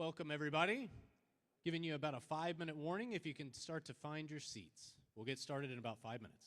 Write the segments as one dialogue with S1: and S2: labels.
S1: Welcome, everybody. Giving you about a 5-minute warning if you can start to find your seats. We'll get started in about 5 minutes.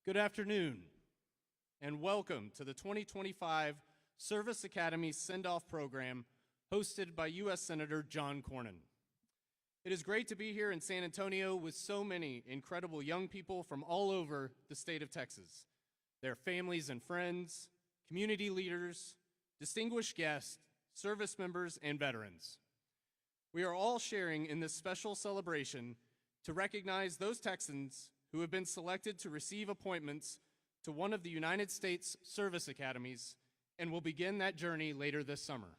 S1: Good afternoon, and welcome to the 2025 Service Academy Send-Off Program hosted by U.S. Senator John Cornyn. It is great to be here in San Antonio with so many incredible young people from all over the state of Texas, their families and friends, community leaders, distinguished guests, service members, and veterans. We are all sharing in this special celebration to recognize those Texans who have been selected to receive appointments to one of the United States Service Academies and will begin that journey later this summer.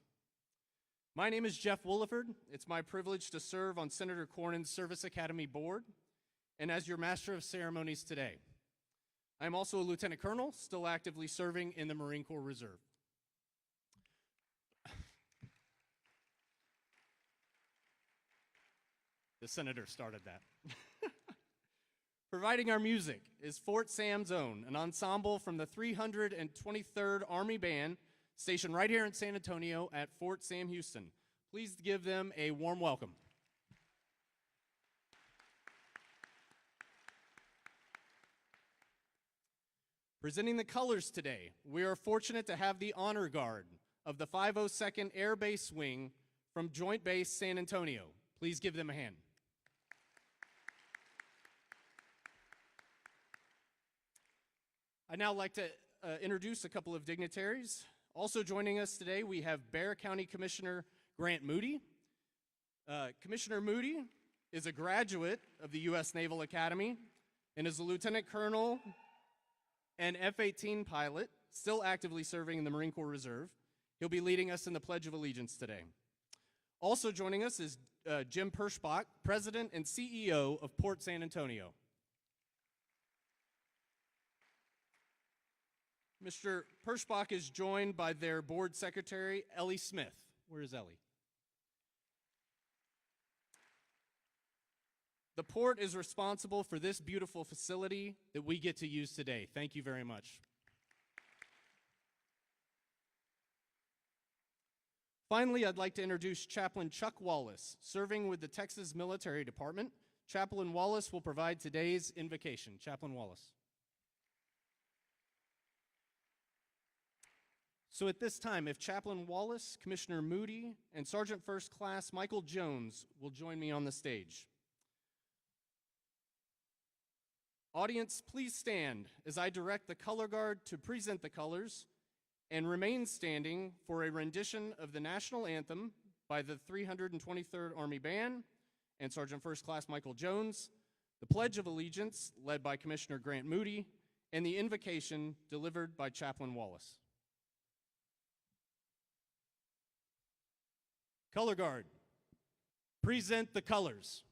S1: My name is Jeff Wooliford. It's my privilege to serve on Senator Cornyn's Service Academy Board and as your Master of Ceremonies today. I'm also a Lieutenant Colonel, still actively serving in the Marine Corps Reserve. The Senator started that. Providing our music is Fort Sam's Own, an ensemble from the 323rd Army Band stationed right here in San Antonio at Fort Sam Houston. Please give them a warm welcome. Presenting the colors today, we are fortunate to have the Honor Guard of the 502nd Air Base Wing from Joint Base San Antonio. Please give them a hand. I'd now like to introduce a couple of dignitaries. Also joining us today, we have Bexar County Commissioner Grant Moody. Commissioner Moody is a graduate of the U.S. Naval Academy and is a Lieutenant Colonel and F-18 pilot, still actively serving in the Marine Corps Reserve. He'll be leading us in the Pledge of Allegiance today. Also joining us is Jim Perschbach, President and CEO of Port San Antonio. Mr. Perschbach is joined by their board secretary, Ellie Smith. Where is Ellie? The port is responsible for this beautiful facility that we get to use today. Thank you very much. Finally, I'd like to introduce Chaplain Chuck Wallace, serving with the Texas Military Department. Chaplain Wallace will provide today's invocation. Chaplain Wallace. So at this time, if Chaplain Wallace, Commissioner Moody, and Sergeant First Class Michael Jones will join me on the stage. Audience, please stand as I direct the color guard to present the colors and remain standing for a rendition of the national anthem by the 323rd Army Band and Sergeant First Class Michael Jones, the Pledge of Allegiance led by Commissioner Grant Moody, and the invocation delivered by Chaplain Wallace. Color guard, present the colors.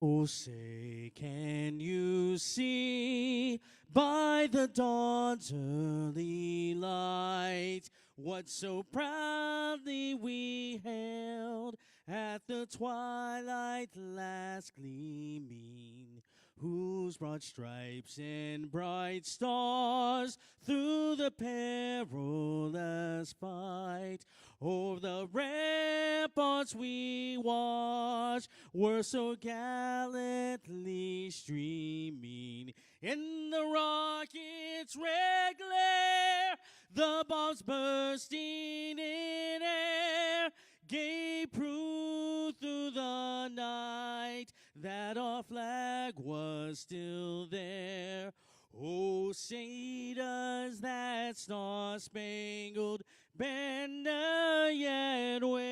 S2: Oh, say, can you see by the dawn's early light what so proudly we hailed at the twilight last gleaming, whose broad stripes and bright stars through the perilous fight o'er the ramparts we watched were so gallantly streaming. In the rocket's red glare, the bombs bursting in air gave proof through the night that our flag was still there. Oh, say does that star-spangled banner yet wave,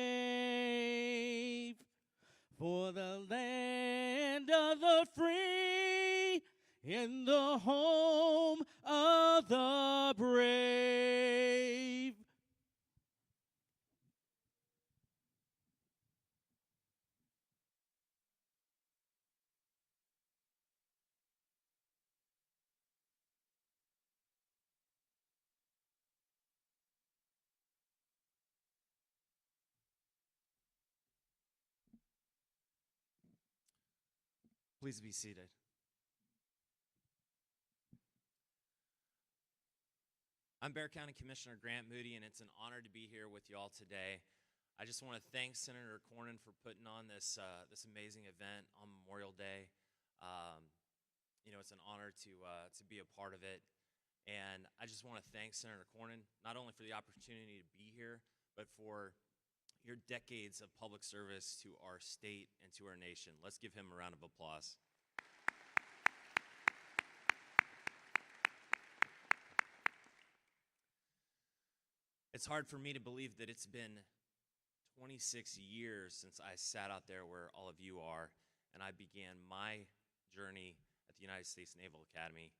S2: for the land of the free in the home of the brave.
S3: Please be seated. I'm Bexar County Commissioner Grant Moody, and it's an honor to be here with you all today. I just want to thank Senator Cornyn for putting on this amazing event on Memorial Day. It's an honor to be a part of it, and I just want to thank Senator Cornyn not only for the opportunity to be here, but for your decades of public service to our state and to our nation. Let's give him a round of applause. It's hard for me to believe that it's been 26 years since I sat out there where all of you are, and I began my journey at the United States Naval Academy.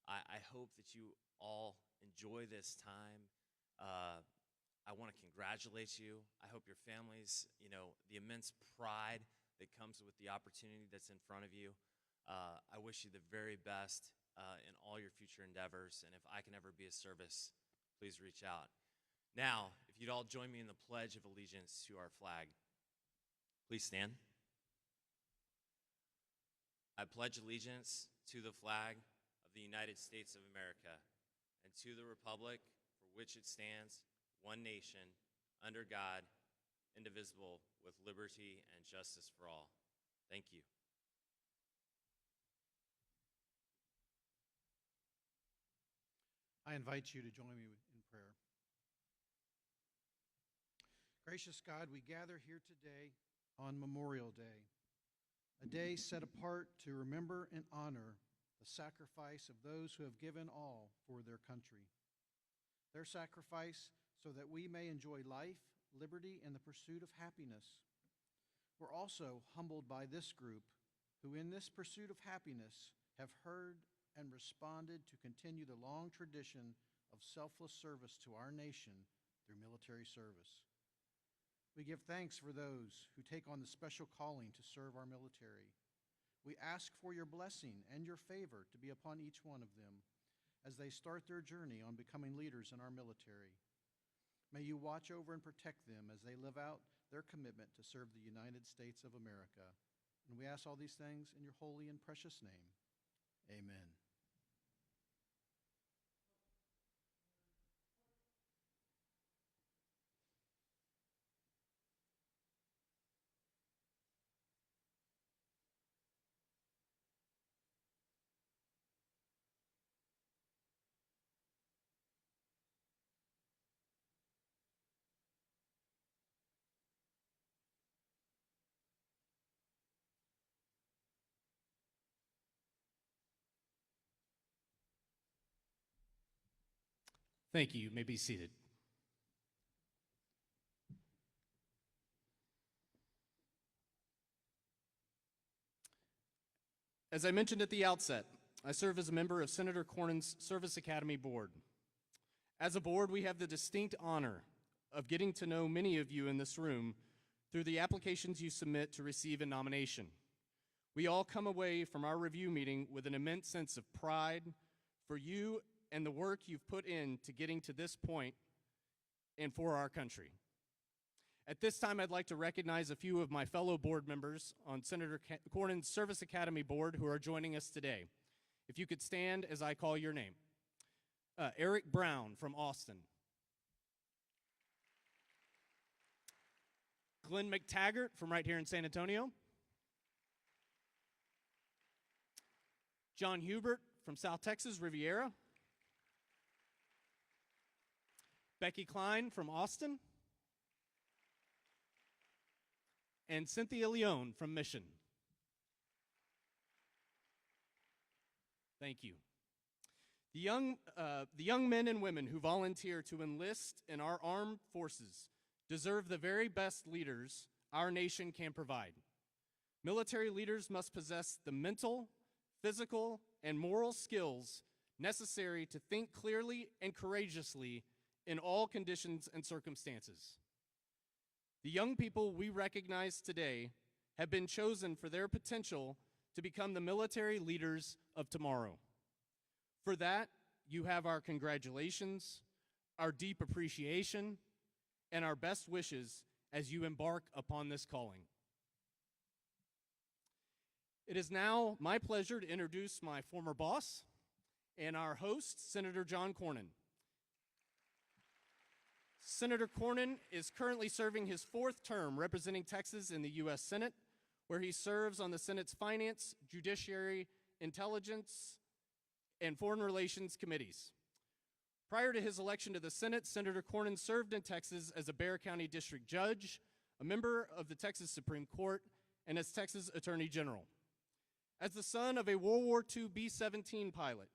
S3: I hope that you all enjoy this time. I want to congratulate you. I hope your families, the immense pride that comes with the opportunity that's in front of you. I wish you the very best in all your future endeavors, and if I can ever be of service, please reach out. Now, if you'd all join me in the Pledge of Allegiance to our flag. Please stand. I pledge allegiance to the flag of the United States of America and to the republic for which it stands, one nation, under God, indivisible, with liberty and justice for all. Thank you.
S4: I invite you to join me in prayer. Gracious God, we gather here today on Memorial Day, a day set apart to remember and honor the sacrifice of those who have given all for their country. Their sacrifice so that we may enjoy life, liberty, and the pursuit of happiness. We're also humbled by this group who in this pursuit of happiness have heard and responded to continue the long tradition of selfless service to our nation through military service. We give thanks for those who take on the special calling to serve our military. We ask for your blessing and your favor to be upon each one of them as they start their journey on becoming leaders in our military. May you watch over and protect them as they live out their commitment to serve the United States of America. And we ask all these things in your holy and precious name. Amen.
S1: Thank you. You may be seated. As I mentioned at the outset, I serve as a member of Senator Cornyn's Service Academy Board. As a board, we have the distinct honor of getting to know many of you in this room through the applications you submit to receive a nomination. We all come away from our review meeting with an immense sense of pride for you and the work you've put into getting to this point and for our country. At this time, I'd like to recognize a few of my fellow board members on Senator Cornyn's Service Academy Board who are joining us today. If you could stand as I call your name. Eric Brown from Austin. Glenn McTaggart from right here in San Antonio. John Hubert from South Texas, Riviera. Becky Klein from Austin. And Cynthia Leone from Mission. Thank you. The young men and women who volunteer to enlist in our armed forces deserve the very best leaders our nation can provide. Military leaders must possess the mental, physical, and moral skills necessary to think clearly and courageously in all conditions and circumstances. The young people we recognize today have been chosen for their potential to become the military leaders of tomorrow. For that, you have our congratulations, our deep appreciation, and our best wishes as you embark upon this calling. It is now my pleasure to introduce my former boss and our host, Senator John Cornyn. Senator Cornyn is currently serving his 4th term representing Texas in the U.S. Senate, where he serves on the Senate's Finance, Judiciary, Intelligence, and Foreign Relations committees. Prior to his election to the Senate, Senator Cornyn served in Texas as a Bexar County District Judge, a member of the Texas Supreme Court, and as Texas Attorney General. As the son of a World War II B-17 pilot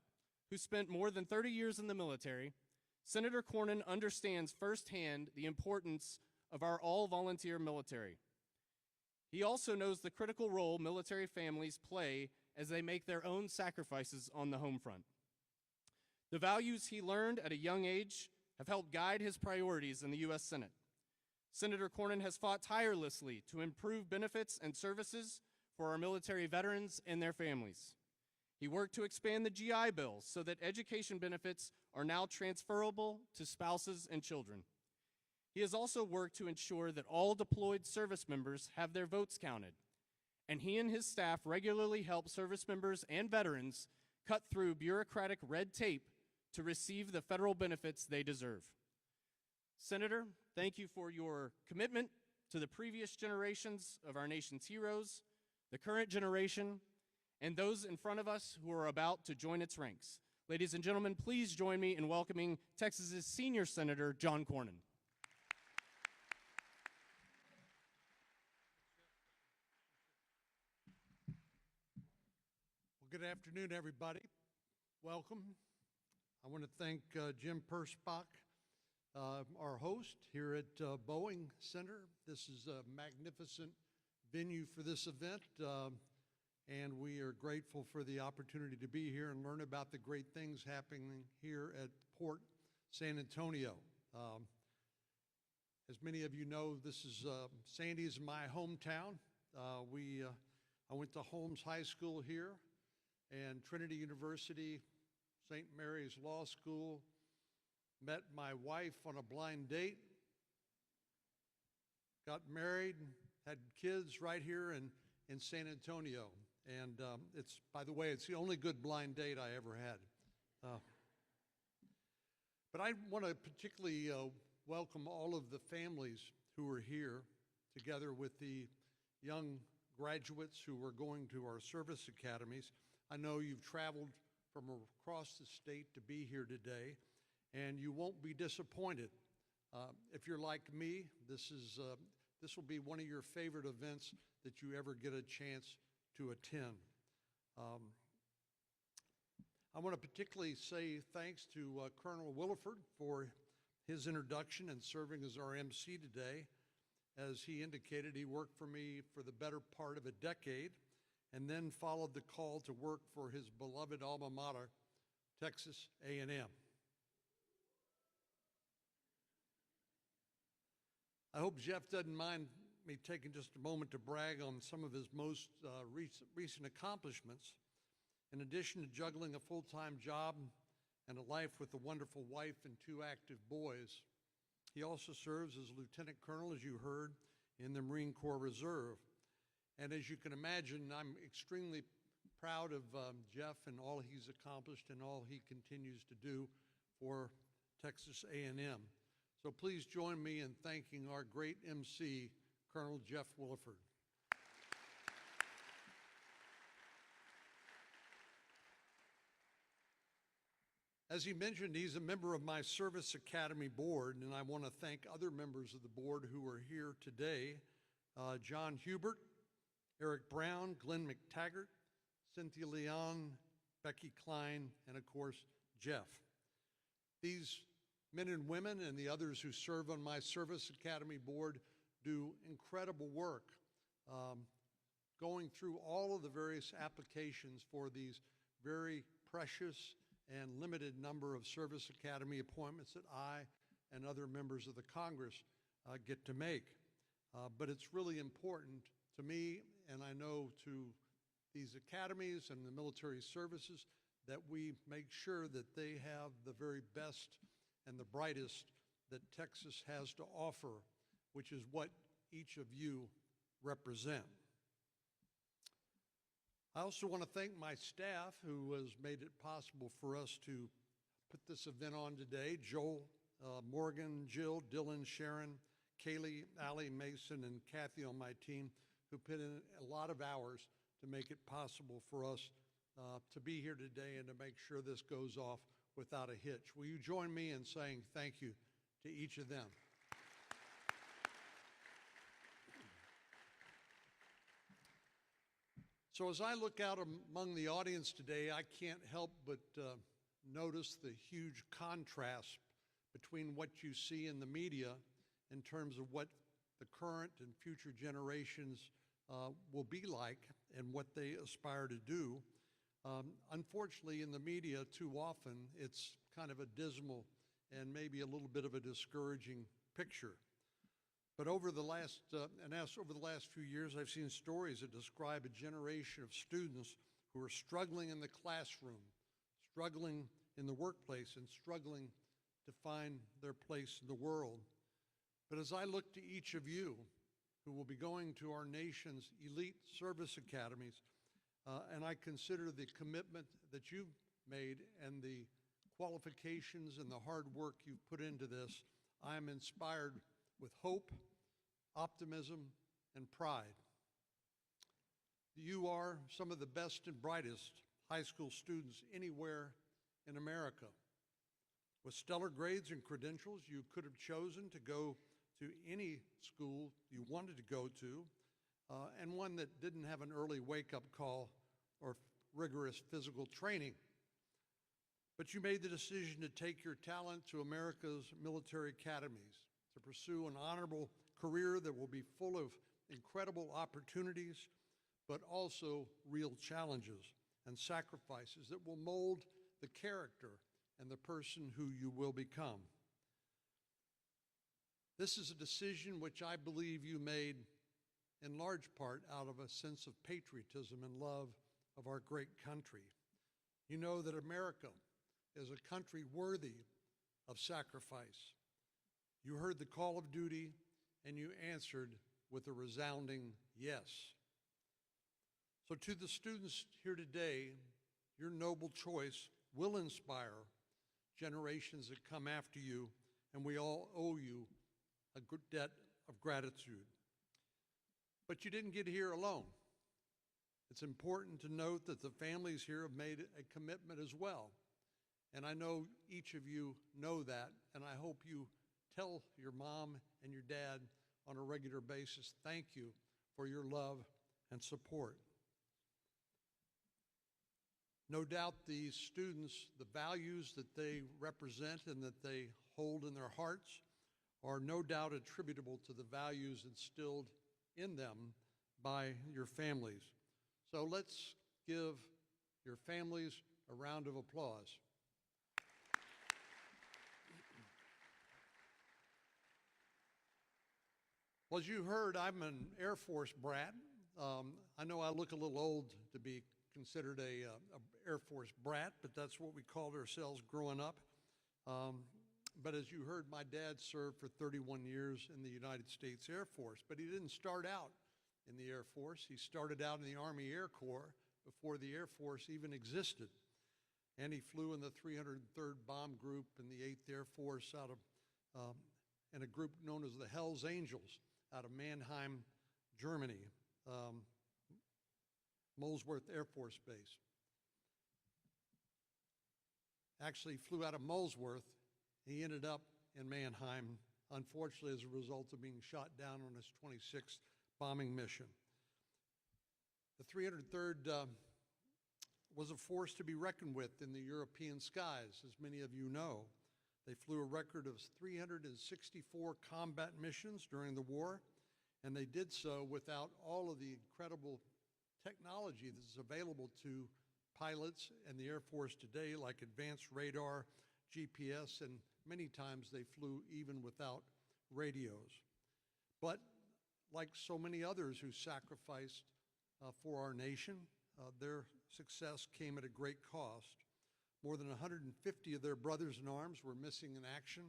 S1: who spent more than 30 years in the military, Senator Cornyn understands firsthand the importance of our all-volunteer military. He also knows the critical role military families play as they make their own sacrifices on the home front. The values he learned at a young age have helped guide his priorities in the U.S. Senate. Senator Cornyn has fought tirelessly to improve benefits and services for our military veterans and their families. He worked to expand the GI Bill so that education benefits are now transferable to spouses and children. He has also worked to ensure that all deployed service members have their votes counted, and he and his staff regularly help service members and veterans cut through bureaucratic red tape to receive the federal benefits they deserve. Senator, thank you for your commitment to the previous generations of our nation's heroes, the current generation, and those in front of us who are about to join its ranks. Ladies and gentlemen, please join me in welcoming Texas's senior Senator, John Cornyn.
S5: Well, good afternoon, everybody. Welcome. I want to thank Jim Persbach, our host here at Boeing Center. This is a magnificent venue for this event, and we are grateful for the opportunity to be here and learn about the great things happening here at Port San Antonio. As many of you know, this is Sandy is my hometown. I went to Holmes High School here and Trinity University, St. Mary's Law School, met my wife on a blind date, got married, had kids right here in San Antonio. And it's, by the way, it's the only good blind date I ever had. But I want to particularly welcome all of the families who are here, together with the young graduates who are going to our service academies. I know you've traveled from across the state to be here today, and you won't be disappointed. If you're like me, this will be one of your favorite events that you ever get a chance to attend. I want to particularly say thanks to Colonel Williford for his introduction and serving as our MC today. As he indicated, he worked for me for the better part of a decade and then followed the call to work for his beloved alma mater, Texas A&M. I hope Jeff doesn't mind me taking just a moment to brag on some of his most recent accomplishments. In addition to juggling a full-time job and a life with a wonderful wife and 2 active boys, he also serves as Lieutenant Colonel, as you heard, in the Marine Corps Reserve. And as you can imagine, I'm extremely proud of Jeff and all he's accomplished and all he continues to do for Texas A&M. So please join me in thanking our great MC, Colonel Jeff Williford. As he mentioned, he's a member of my Service Academy Board, and I want to thank other members of the board who are here today. John Hubert, Eric Brown, Glenn McTaggart, Cynthia Leon, Becky Klein, and of course, Jeff. These men and women and the others who serve on my Service Academy board do incredible work going through all of the various applications for these very precious and limited number of Service Academy appointments that I and other members of the Congress get to make. But it's really important to me, and I know to these academies and the military services, that we make sure that they have the very best and the brightest that Texas has to offer, which is what each of you represent. I also want to thank my staff who has made it possible for us to put this event on today. Joel, Morgan, Jill, Dylan, Sharon, Kaylee, Allie, Mason, and Kathy on my team, who put in a lot of hours to make it possible for us to be here today and to make sure this goes off without a hitch. Will you join me in saying thank you to each of them? So as I look out among the audience today, I can't help but notice the huge contrast between what you see in the media in terms of what the current and future generations will be like and what they aspire to do. Unfortunately, in the media, too often, it's kind of a dismal and maybe a little bit of a discouraging picture. But over the last few years, I've seen stories that describe a generation of students who are struggling in the classroom, struggling in the workplace, and struggling to find their place in the world. But as I look to each of you who will be going to our nation's elite service academies, and I consider the commitment that you've made and the qualifications and the hard work you've put into this, I am inspired with hope, optimism, and pride. You are some of the best and brightest high school students anywhere in America. With stellar grades and credentials, you could have chosen to go to any school you wanted to go to, and one that didn't have an early wake-up call or rigorous physical training. But you made the decision to take your talent to America's military academies, to pursue an honorable career that will be full of incredible opportunities, but also real challenges and sacrifices that will mold the character and the person who you will become. This is a decision which I believe you made in large part out of a sense of patriotism and love of our great country. You know that America is a country worthy of sacrifice. You heard the call of duty and you answered with a resounding yes. So to the students here today, your noble choice will inspire generations that come after you, and we all owe you a good debt of gratitude. But you didn't get here alone. It's important to note that the families here have made a commitment as well. And I know each of you know that, and I hope you tell your mom and your dad on a regular basis, thank you for your love and support. No doubt these students, the values that they represent and that they hold in their hearts are no doubt attributable to the values instilled in them by your families. So let's give your families a round of applause. Well, as you heard, I'm an Air Force brat. I know I look a little old to be considered a Air Force brat, but that's what we called ourselves growing up. But as you heard, my dad served for 31 years in the United States Air Force, but he didn't start out in the Air Force. He started out in the Army Air Corps before the Air Force even existed. And he flew in the 303rd Bomb Group in the 8th Air Force out of, in a group known as the Hells Angels out of Mannheim, Germany, Molesworth Air Force Base. Actually flew out of Molesworth. He ended up in Mannheim, unfortunately, as a result of being shot down on his 26th bombing mission. The 303rd was a force to be reckoned with in the European skies, as many of you know. They flew a record of 364 combat missions during the war, and they did so without all of the incredible technology that's available to pilots and the Air Force today, like advanced radar, GPS, and many times they flew even without radios. But like so many others who sacrificed for our nation, their success came at a great cost. More than 150 of their brothers in arms were missing in action,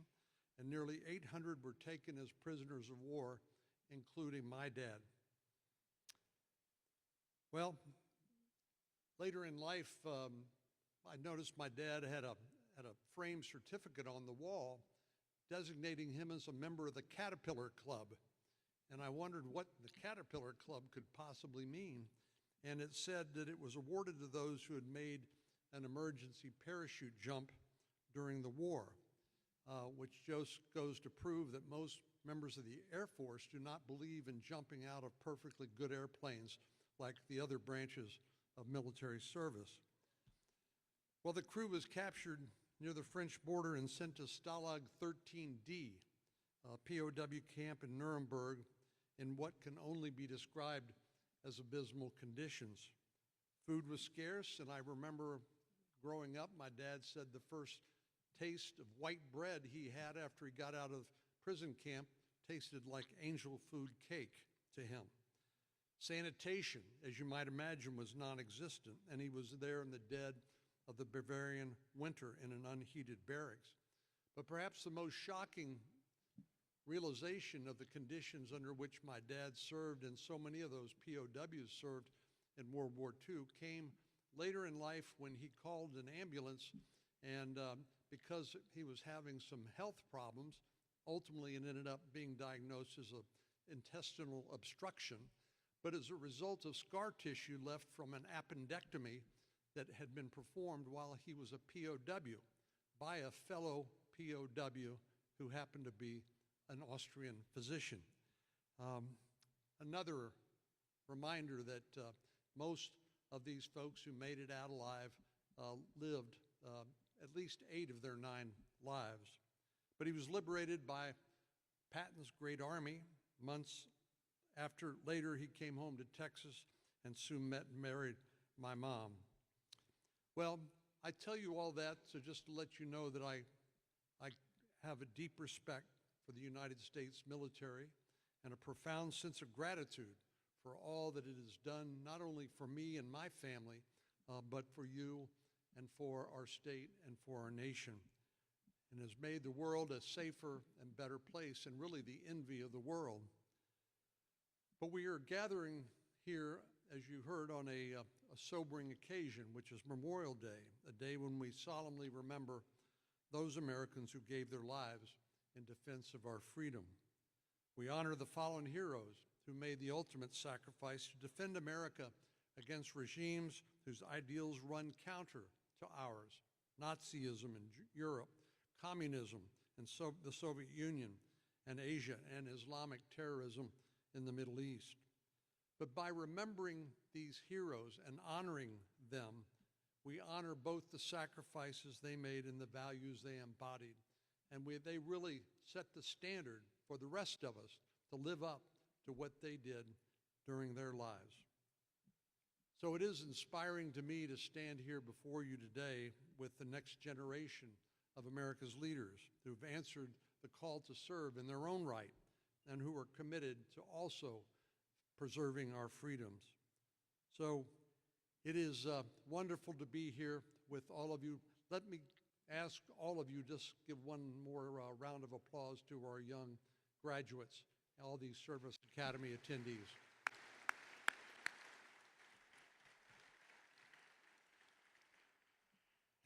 S5: and nearly 800 were taken as prisoners of war, including my dad. Well, later in life, I noticed my dad had a framed certificate on the wall designating him as a member of the Caterpillar Club. And I wondered what the Caterpillar Club could possibly mean. And it said that it was awarded to those who had made an emergency parachute jump during the war, which just goes to prove that most members of the Air Force do not believe in jumping out of perfectly good airplanes like the other branches of military service. Well, the crew was captured near the French border and sent to Stalag 13D, a POW camp in Nuremberg, in what can only be described as abysmal conditions. Food was scarce, and I remember growing up, my dad said the first taste of white bread he had after he got out of prison camp tasted like angel food cake to him. Sanitation, as you might imagine, was non-existent, and he was there in the dead of the Bavarian winter in an unheated barracks. But perhaps the most shocking realization of the conditions under which my dad served, and so many of those POWs served in World War II, came later in life when he called an ambulance, and because he was having some health problems, ultimately it ended up being diagnosed as an intestinal obstruction, but as a result of scar tissue left from an appendectomy that had been performed while he was a POW by a fellow POW who happened to be an Austrian physician. Another reminder that most of these folks who made it out alive lived at least 8 of their 9 lives. But he was liberated by Patton's Great Army. Months after, later he came home to Texas and soon met and married my mom. Well, I tell you all that so just to let you know that I have a deep respect for the United States military and a profound sense of gratitude for all that it has done, not only for me and my family, but for you and for our state and for our nation, and has made the world a safer and better place and really the envy of the world. But we are gathering here, as you heard, on a sobering occasion, which is Memorial Day, a day when we solemnly remember those Americans who gave their lives in defense of our freedom. We honor the fallen heroes who made the ultimate sacrifice to defend America against regimes whose ideals run counter to ours: Nazism in Europe, communism in the Soviet Union and Asia, and Islamic terrorism in the Middle East. But by remembering these heroes and honoring them, we honor both the sacrifices they made and the values they embodied. And they really set the standard for the rest of us to live up to what they did during their lives. So it is inspiring to me to stand here before you today with the next generation of America's leaders who've answered the call to serve in their own right and who are committed to also preserving our freedoms. So it is wonderful to be here with all of you. Let me ask all of you, just give one more round of applause to our young graduates, all these Service Academy attendees.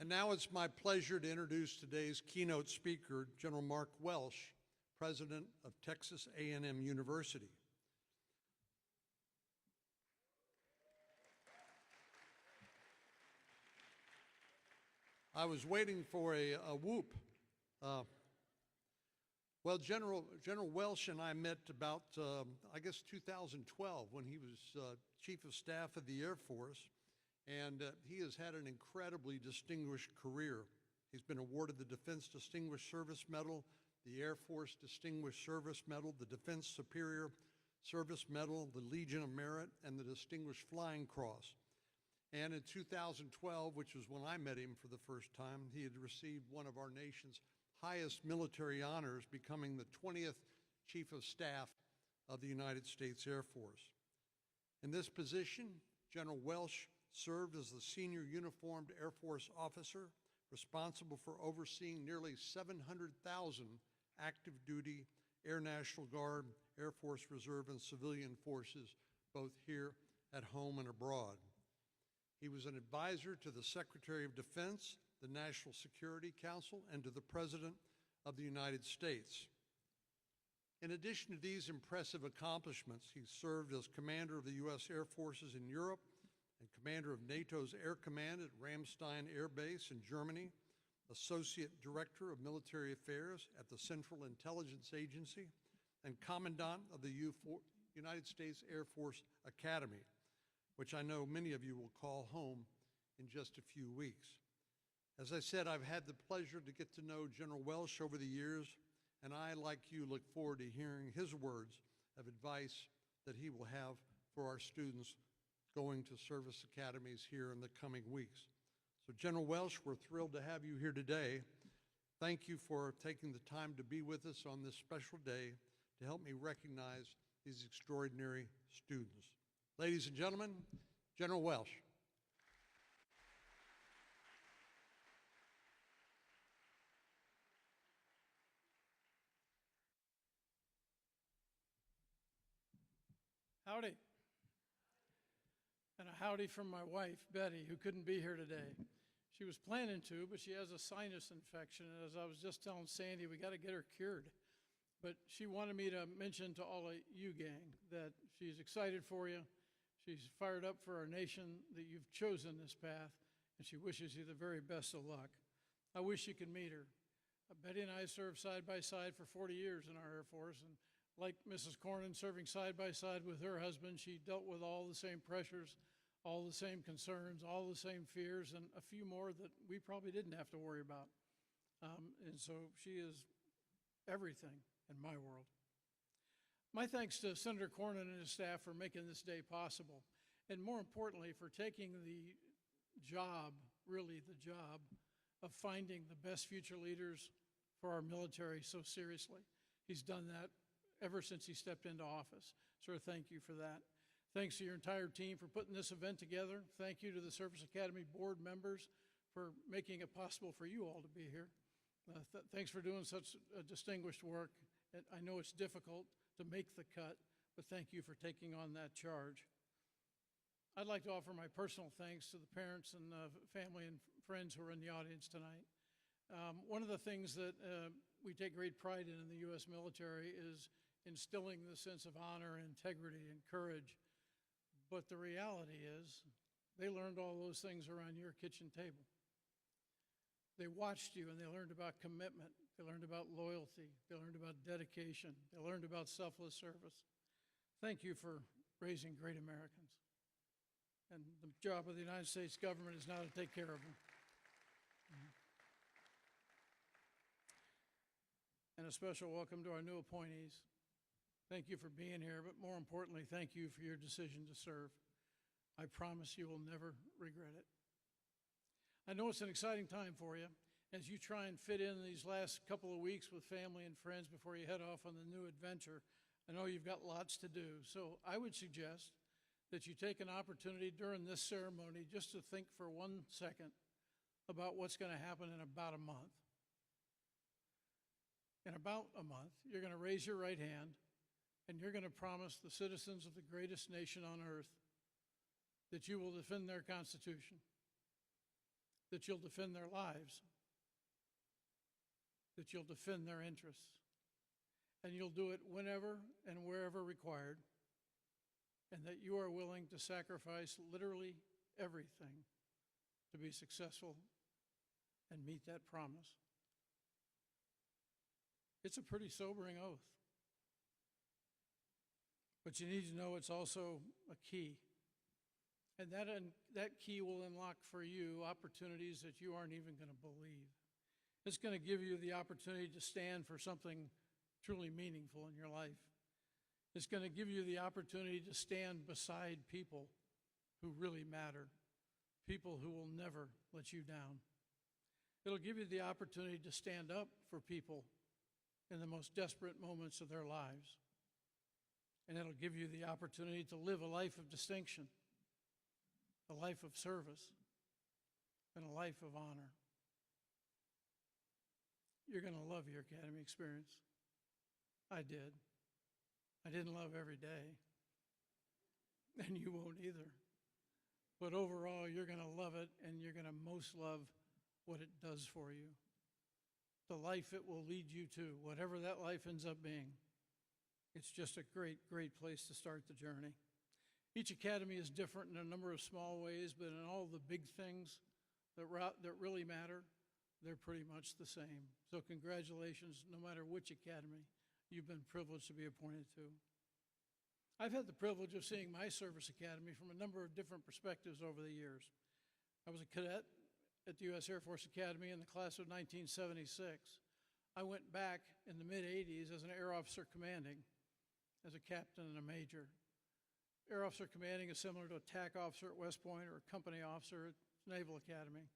S5: And now it's my pleasure to introduce today's keynote speaker, General Mark Welsh, President of Texas A&M University. I was waiting for a whoop. Well, General Welsh and I met about, I guess, 2012 when he was Chief of Staff of the Air Force. and he has had an incredibly distinguished career. He's been awarded the Defense Distinguished Service Medal, the Air Force Distinguished Service Medal, the Defense Superior Service Medal, the Legion of Merit, and the Distinguished Flying Cross. And in 2012, which was when I met him for the first time, he had received one of our nation's highest military honors, becoming the 20th Chief of Staff of the United States Air Force. In this position, General Welsh served as the senior uniformed Air Force officer responsible for overseeing nearly 700,000 active duty Air National Guard, Air Force Reserve, and civilian forces, both here at home and abroad. He was an advisor to the Secretary of Defense, the National Security Council, and to the President of the United States. In addition to these impressive accomplishments, he served as commander of the U.S. Air Forces in Europe and commander of NATO's Air Command at Ramstein Air Base in Germany, associate director of military affairs at the Central Intelligence Agency, and commandant of the United States Air Force Academy, which I know many of you will call home in just a few weeks. As I said, I've had the pleasure to get to know General Welsh over the years, and I, like you, look forward to hearing his words of advice that he will have for our students going to service academies here in the coming weeks. So General Welsh, we're thrilled to have you here today. Thank you for taking the time to be with us on this special day to help me recognize these extraordinary students. Ladies and gentlemen, General Welsh.
S6: Howdy. And a howdy from my wife, Betty, who couldn't be here today. She was planning to, but she has a sinus infection. And as I was just telling Sandy, we got to get her cured. But she wanted me to mention to all of you, gang, that she's excited for you. She's fired up for our nation, that you've chosen this path, and she wishes you the very best of luck. I wish you could meet her. Betty and I served side by side for 40 years in our Air Force, and like Mrs. Cornyn serving side by side with her husband, she dealt with all the same pressures, all the same concerns, all the same fears, and a few more that we probably didn't have to worry about. And so she is everything in my world. My thanks to Senator Cornyn and his staff for making this day possible, and more importantly, for taking the job, really the job, of finding the best future leaders for our military so seriously. He's done that ever since he stepped into office. Sir, thank you for that. Thanks to your entire team for putting this event together. Thank you to the Service Academy board members for making it possible for you all to be here. Thanks for doing such distinguished work. And I know it's difficult to make the cut, but thank you for taking on that charge. I'd like to offer my personal thanks to the parents and family and friends who are in the audience tonight. One of the things that we take great pride in the U.S. military is instilling the sense of honor, integrity, and courage. But the reality is they learned all those things around your kitchen table. They watched you and they learned about commitment. They learned about loyalty. They learned about dedication. They learned about selfless service. Thank you for raising great Americans. And the job of the United States government is now to take care of them. And a special welcome to our new appointees. Thank you for being here, but more importantly, thank you for your decision to serve. I promise you will never regret it. I know it's an exciting time for you as you try and fit in these last couple of weeks with family and friends before you head off on the new adventure. I know you've got lots to do, so I would suggest that you take an opportunity during this ceremony just to think for 1 second about what's going to happen in about a month. In about a month, you're going to raise your right hand and you're going to promise the citizens of the greatest nation on earth that you will defend their Constitution, that you'll defend their lives, that you'll defend their interests, and you'll do it whenever and wherever required, and that you are willing to sacrifice literally everything to be successful and meet that promise. It's a pretty sobering oath. But you need to know it's also a key. And that key will unlock for you opportunities that you aren't even going to believe. It's going to give you the opportunity to stand for something truly meaningful in your life. It's going to give you the opportunity to stand beside people who really matter, people who will never let you down. It'll give you the opportunity to stand up for people in the most desperate moments of their lives. And it'll give you the opportunity to live a life of distinction, a life of service, and a life of honor. You're going to love your academy experience. I did. I didn't love every day, and you won't either. But overall, you're going to love it, and you're going to most love what it does for you, the life it will lead you to, whatever that life ends up being. It's just a great, great place to start the journey. Each academy is different in a number of small ways, but in all the big things that really matter, they're pretty much the same. So congratulations, no matter which academy you've been privileged to be appointed to. I've had the privilege of seeing my service academy from a number of different perspectives over the years. I was a cadet at the U.S. Air Force Academy in the class of 1976. I went back in the mid-'80s as an Air Officer Commanding, as a captain and a major. Air Officer Commanding is similar to a TAC officer at West Point or a company officer at Naval Academy.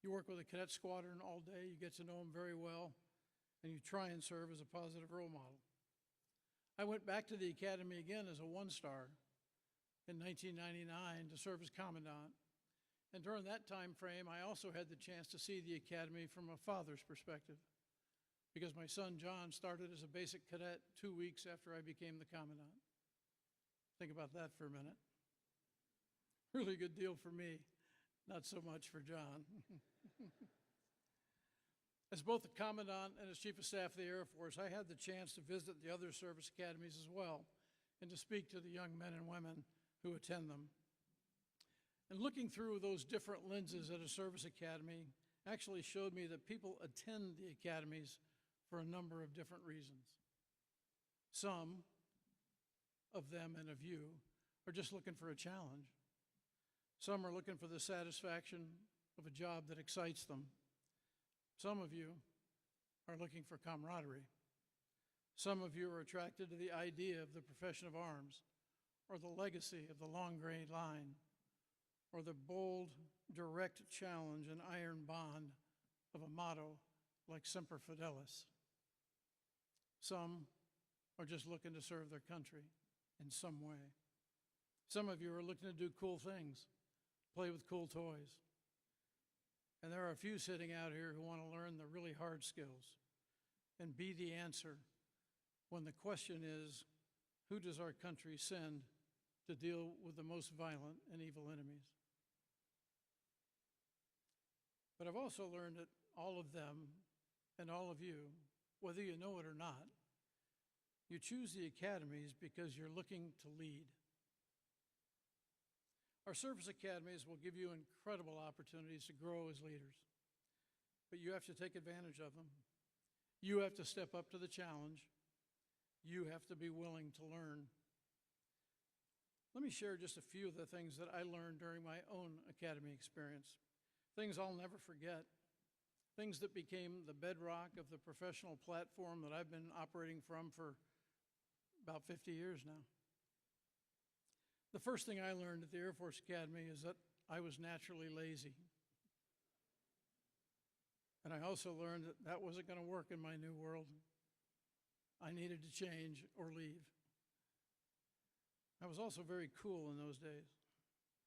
S6: You work with a cadet squadron all day, you get to know them very well, and you try and serve as a positive role model. I went back to the academy again as a one-star in 1999 to serve as commandant. And during that time frame, I also had the chance to see the academy from a father's perspective, because my son John started as a basic cadet 2 weeks after I became the commandant. Think about that for a minute. Really good deal for me, not so much for John. As both the Commandant and as Chief of Staff of the Air Force, I had the chance to visit the other service academies as well and to speak to the young men and women who attend them. And looking through those different lenses at a service academy actually showed me that people attend the academies for a number of different reasons. Some of them and of you are just looking for a challenge. Some are looking for the satisfaction of a job that excites them. Some of you are looking for camaraderie. Some of you are attracted to the idea of the profession of arms, or the legacy of the long gray line, or the bold, direct challenge and iron bond of a motto like Semper Fidelis. Some are just looking to serve their country in some way. Some of you are looking to do cool things, play with cool toys. And there are a few sitting out here who want to learn the really hard skills and be the answer when the question is, who does our country send to deal with the most violent and evil enemies? But I've also learned that all of them and all of you, whether you know it or not, you choose the academies because you're looking to lead. Our service academies will give you incredible opportunities to grow as leaders, but you have to take advantage of them. You have to step up to the challenge. You have to be willing to learn. Let me share just a few of the things that I learned during my own academy experience, things I'll never forget, things that became the bedrock of the professional platform that I've been operating from for about 50 years now. The first thing I learned at the Air Force Academy is that I was naturally lazy. And I also learned that that wasn't going to work in my new world. I needed to change or leave. I was also very cool in those days.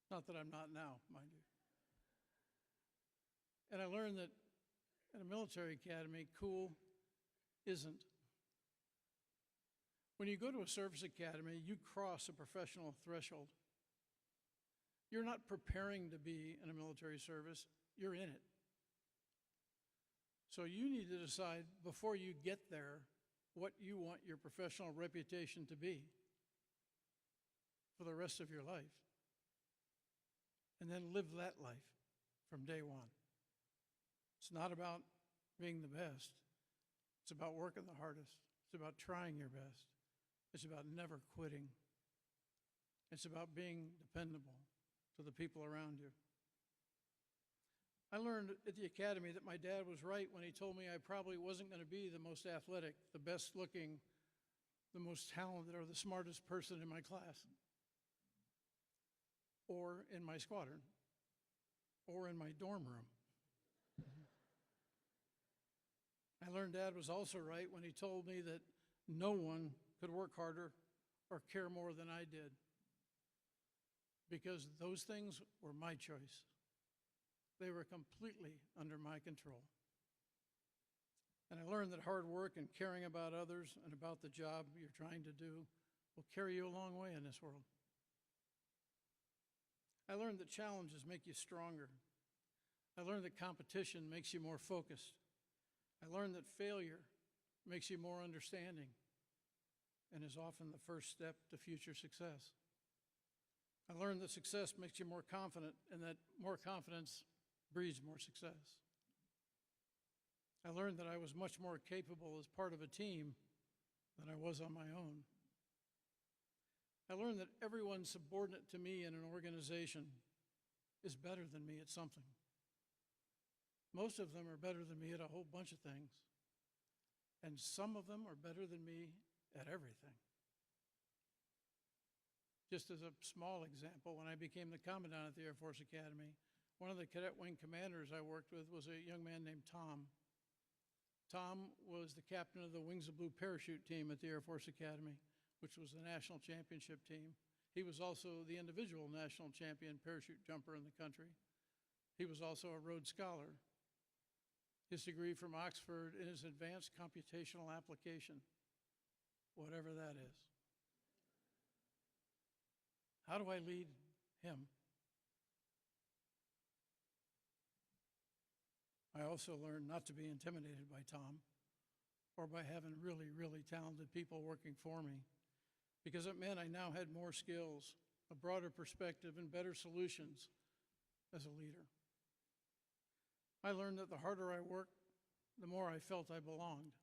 S6: Not that I'm not now, mind you. And I learned that in a military academy, cool isn't. When you go to a service academy, you cross a professional threshold. You're not preparing to be in a military service, you're in it. So you need to decide before you get there what you want your professional reputation to be for the rest of your life. And then live that life from day one. It's not about being the best. It's about working the hardest. It's about trying your best. It's about never quitting. It's about being dependable. to the people around you. I learned at the academy that my dad was right when he told me I probably wasn't going to be the most athletic, the best looking, the most talented, or the smartest person in my class, or in my squadron, or in my dorm room. I learned Dad was also right when he told me that no one could work harder or care more than I did, because those things were my choice. They were completely under my control. And I learned that hard work and caring about others and about the job you're trying to do will carry you a long way in this world. I learned that challenges make you stronger. I learned that competition makes you more focused. I learned that failure makes you more understanding and is often the first step to future success. I learned that success makes you more confident and that more confidence breeds more success. I learned that I was much more capable as part of a team than I was on my own. I learned that everyone subordinate to me in an organization is better than me at something. Most of them are better than me at a whole bunch of things, and some of them are better than me at everything. Just as a small example, when I became the commandant at the Air Force Academy, one of the cadet wing commanders I worked with was a young man named Tom. Tom was the captain of the Wings of Blue parachute team at the Air Force Academy, which was the national championship team. He was also the individual national champion parachute jumper in the country. He was also a Rhodes Scholar. His degree from Oxford in his advanced computational application, whatever that is. How do I lead him? I also learned not to be intimidated by Tom or by having really, really talented people working for me, because it meant I now had more skills, a broader perspective, and better solutions as a leader. I learned that the harder I worked, the more I felt I belonged.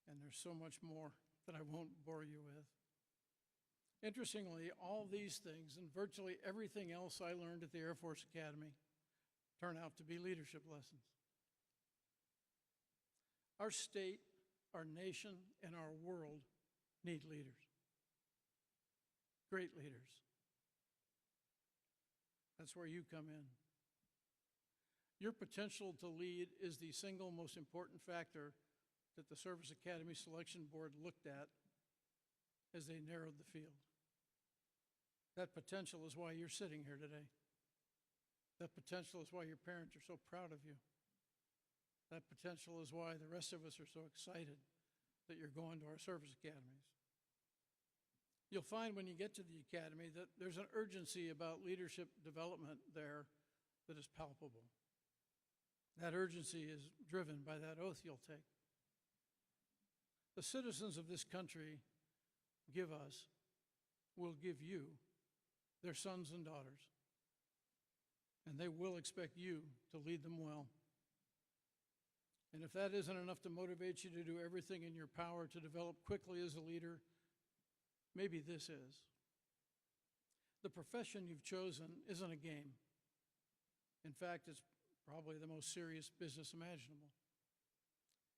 S6: And there's so much more that I won't bore you with. Interestingly, all these things and virtually everything else I learned at the Air Force Academy turn out to be leadership lessons. Our state, our nation, and our world need leaders. Great leaders. That's where you come in. Your potential to lead is the single most important factor that the Service Academy Selection Board looked at as they narrowed the field. That potential is why you're sitting here today. That potential is why your parents are so proud of you. That potential is why the rest of us are so excited that you're going to our service academies. You'll find when you get to the academy that there's an urgency about leadership development there that is palpable. That urgency is driven by that oath you'll take. The citizens of this country will give you their sons and daughters, and they will expect you to lead them well. And if that isn't enough to motivate you to do everything in your power to develop quickly as a leader, maybe this is. The profession you've chosen isn't a game. In fact, it's probably the most serious business imaginable.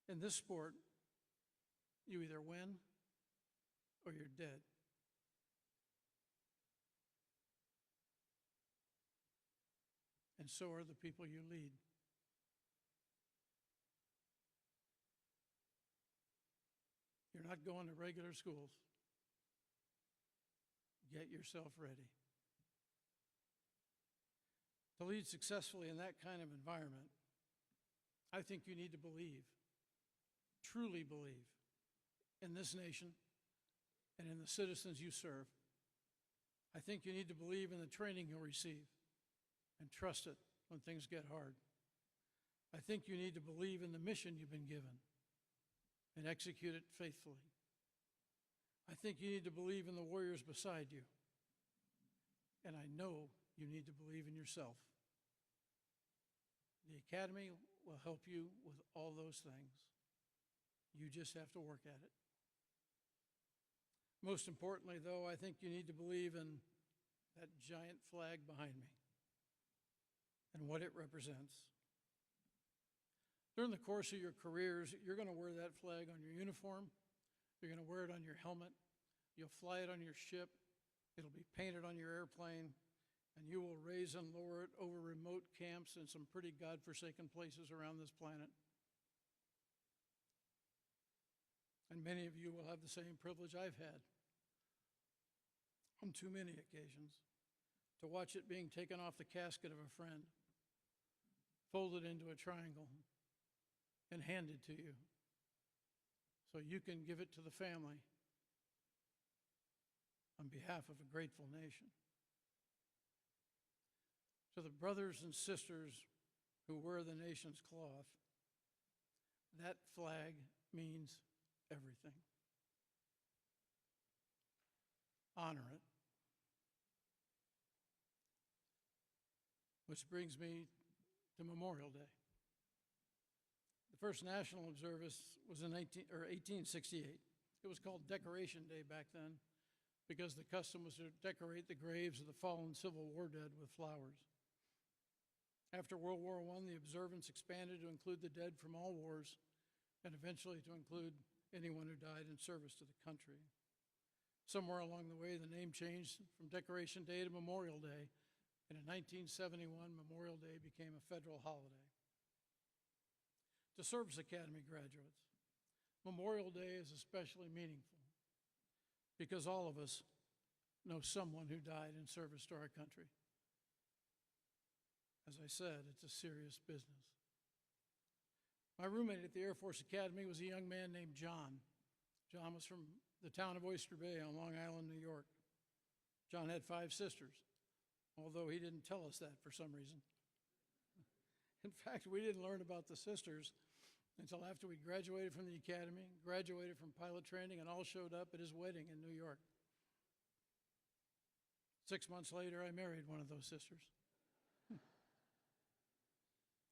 S6: In this sport, you either win or you're dead. And so are the people you lead. You're not going to regular schools. Get yourself ready. To lead successfully in that kind of environment, I think you need to believe, truly believe, in this nation and in the citizens you serve. I think you need to believe in the training you'll receive and trust it when things get hard. I think you need to believe in the mission you've been given and execute it faithfully. I think you need to believe in the warriors beside you. And I know you need to believe in yourself. The Academy will help you with all those things. You just have to work at it. Most importantly, though, I think you need to believe in that giant flag behind me and what it represents. During the course of your careers, you're going to wear that flag on your uniform. You're going to wear it on your helmet. You'll fly it on your ship. It'll be painted on your airplane. And you will raise and lower it over remote camps in some pretty godforsaken places around this planet. And many of you will have the same privilege I've had on too many occasions to watch it being taken off the casket of a friend, folded into a triangle, and handed to you so you can give it to the family on behalf of a grateful nation. To the brothers and sisters who wear the nation's cloth, that flag means everything. Honor it. Which brings me to Memorial Day. The first national observance was in 1868. It was called Decoration Day back then because the custom was to decorate the graves of the fallen Civil War dead with flowers. After World War I, the observance expanded to include the dead from all wars and eventually to include anyone who died in service to the country. Somewhere along the way, the name changed from Decoration Day to Memorial Day, and in 1971, Memorial Day became a federal holiday. To Service Academy graduates, Memorial Day is especially meaningful because all of us know someone who died in service to our country. As I said, it's a serious business. My roommate at the Air Force Academy was a young man named John. John was from the town of Oyster Bay on Long Island, New York. John had 5 sisters, although he didn't tell us that for some reason. In fact, we didn't learn about the sisters until after we graduated from the academy, graduated from pilot training, and all showed up at his wedding in New York. 6 months later, I married one of those sisters.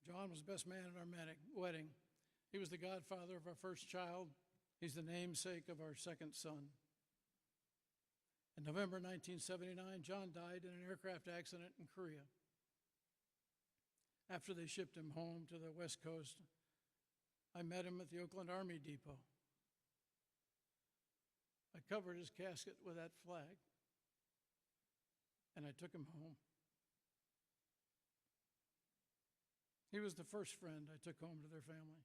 S6: John was best man at our wedding. He was the godfather of our first child. He's the namesake of our second son. In November 1979, John died in an aircraft accident in Korea. After they shipped him home to the West Coast, I met him at the Oakland Army Depot. I covered his casket with that flag, and I took him home. He was the first friend I took home to their family,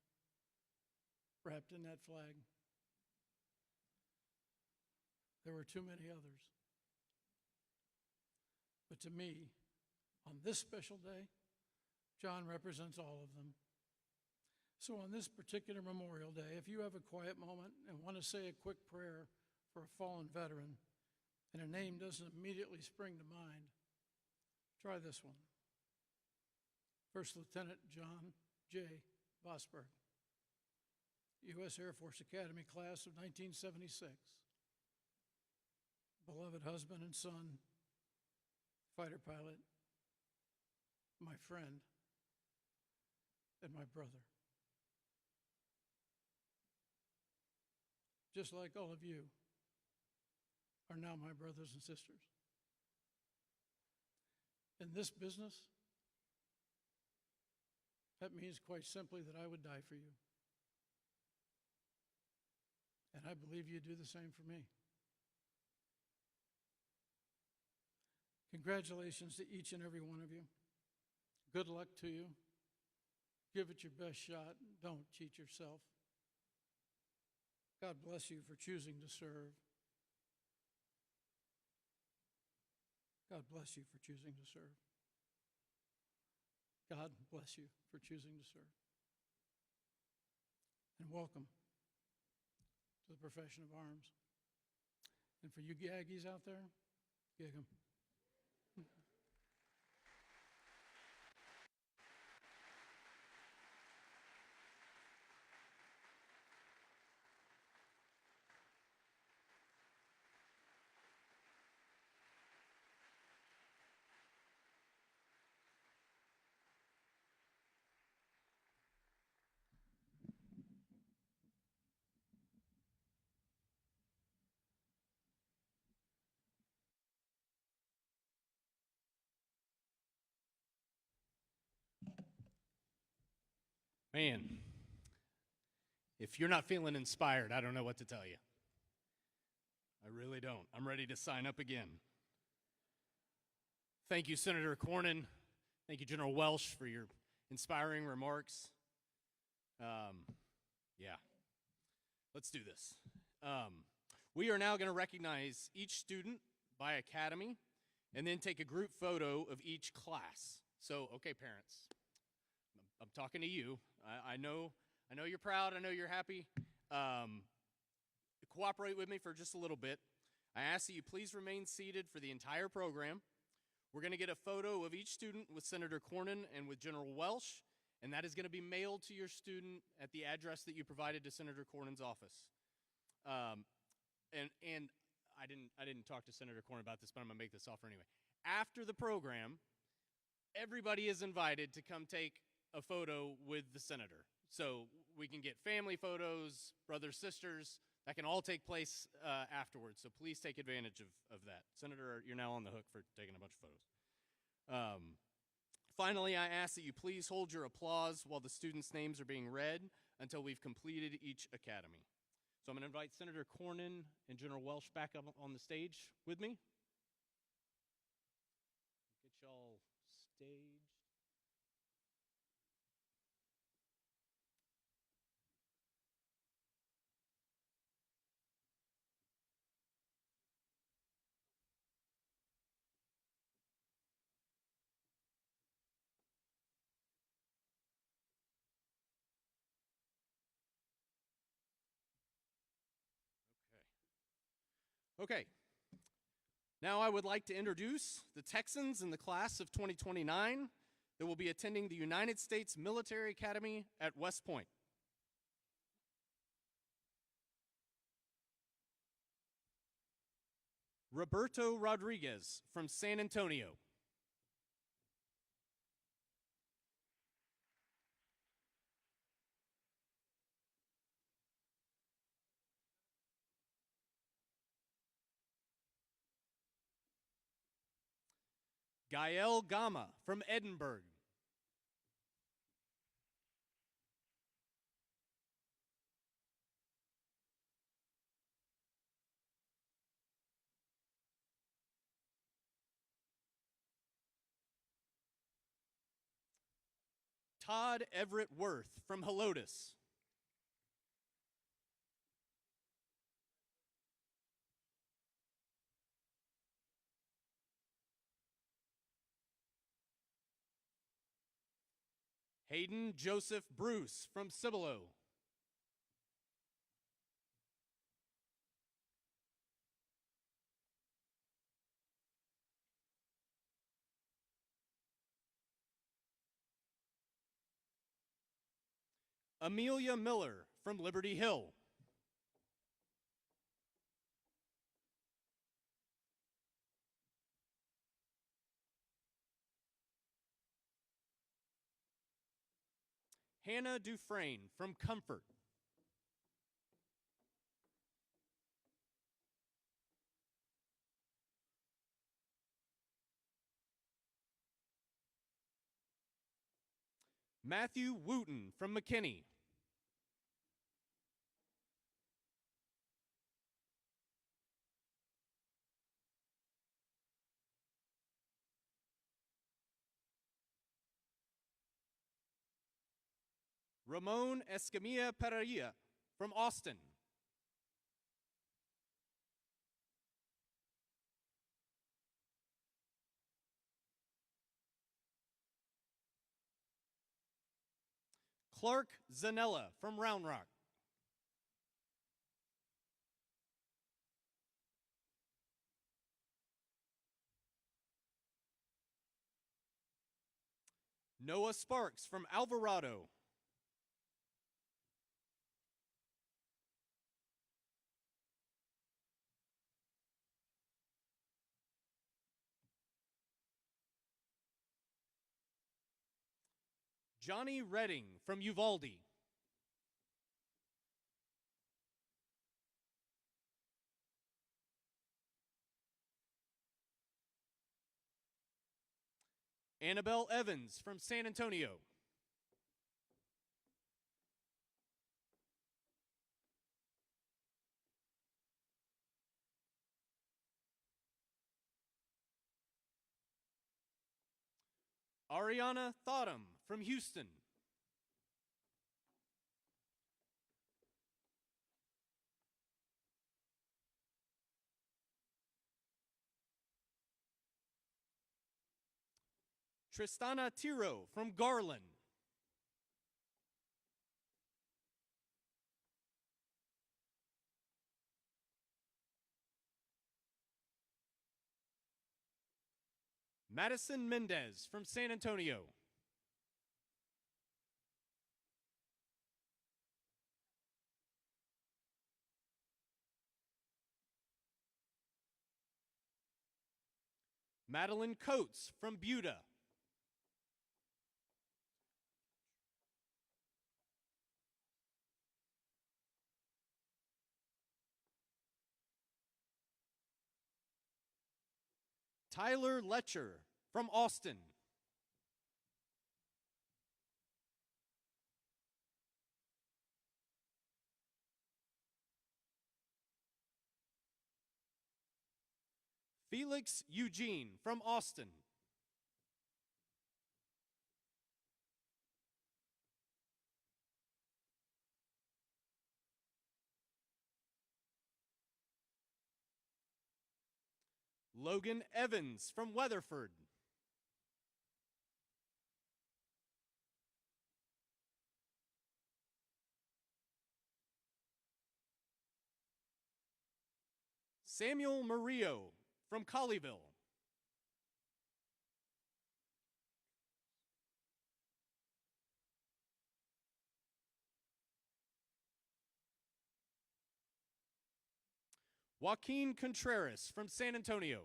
S6: wrapped in that flag. There were too many others. But to me, on this special day, John represents all of them. So on this particular Memorial Day, if you have a quiet moment and want to say a quick prayer for a fallen veteran and a name doesn't immediately spring to mind, try this one. First Lieutenant John J. Vosberg, U.S. Air Force Academy class of 1976. Beloved husband and son, fighter pilot, my friend, and my brother. Just like all of you are now my brothers and sisters. In this business, that means quite simply that I would die for you. And I believe you do the same for me. Congratulations to each and every one of you. Good luck to you. Give it your best shot. Don't cheat yourself. God bless you for choosing to serve. God bless you for choosing to serve. God bless you for choosing to serve. And welcome to the profession of arms. And for you Aggies out there, gig 'em.
S1: Man, if you're not feeling inspired, I don't know what to tell you. I really don't. I'm ready to sign up again. Thank you, Senator Cornyn. Thank you, General Welsh, for your inspiring remarks. Yeah, let's do this. We are now going to recognize each student by academy and then take a group photo of each class. So, okay, parents, I'm talking to you. I know you're proud. I know you're happy. Cooperate with me for just a little bit. I ask that you please remain seated for the entire program. We're going to get a photo of each student with Senator Cornyn and with General Welsh, and that is going to be mailed to your student at the address that you provided to Senator Cornyn's office. And I didn't talk to Senator Cornyn about this, but I'm going to make this offer anyway. After the program, everybody is invited to come take a photo with the senator. So we can get family photos, brothers, sisters. That can all take place afterwards. So please take advantage of that. Senator, you're now on the hook for taking a bunch of photos. Finally, I ask that you please hold your applause while the students' names are being read until we've completed each academy. So I'm going to invite Senator Cornyn and General Welsh back up on the stage with me. Get y'all staged. Okay. Now I would like to introduce the Texans in the class of 2029 that will be attending the United States Military Academy at West Point. Roberto Rodriguez from San Antonio. Gael Gama from Edinburgh. Todd Everett Worth from Helotes. Hayden Joseph Bruce from Cibolo. Amelia Miller from Liberty Hill. Hannah Dufresne from Comfort. Matthew Wooten from McKinney. Ramon Escamilla Pereira from Austin. Clark Zanella from Round Rock. Noah Sparks from Alvarado. Johnny Redding from Uvalde. Annabelle Evans from San Antonio. Ariana Thottam from Houston. Tristana Tiro from Garland. Madison Mendez from San Antonio. Madeline Coates from Buda. Tyler Letcher from Austin. Felix Eugene from Austin. Logan Evans from Weatherford. Samuel Murillo from Colleyville. Joaquin Contreras from San Antonio.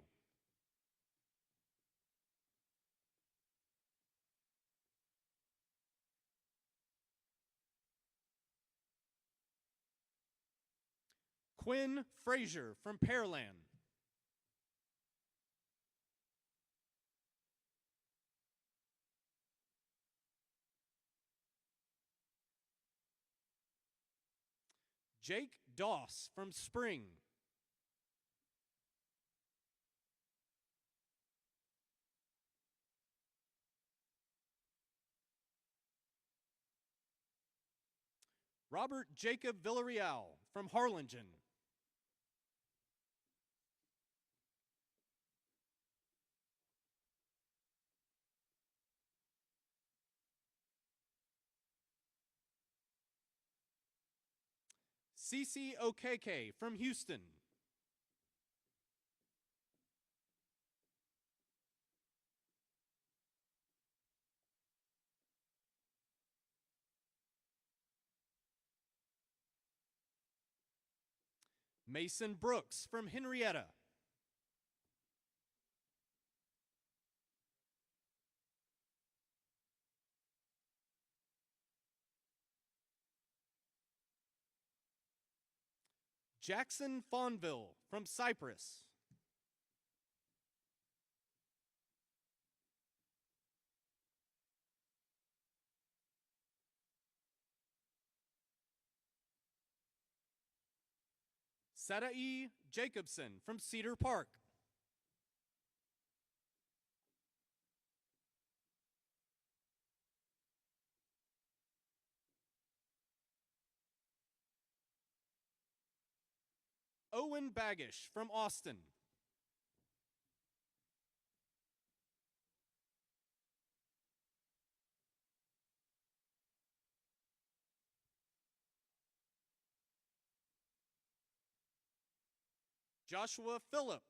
S1: Quinn Frazier from Pearland. Jake Doss from Spring. Robert Jacob Villarreal from Harlingen. Cece Okeke from Houston. Mason Brooks from Henrietta. Jackson Fonville from Cyprus. Sadai Jacobson from Cedar Park. Owen Baggish from Austin. Joshua Phillip.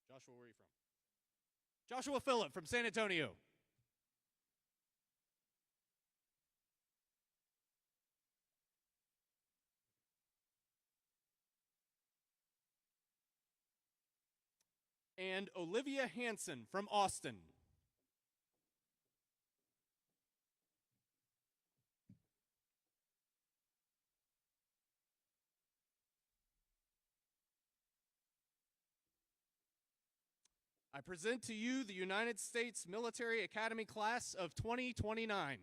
S1: Joshua, where are you from? Joshua Phillip from San Antonio. And Olivia Hansen from Austin. I present to you the United States Military Academy Class of 2029.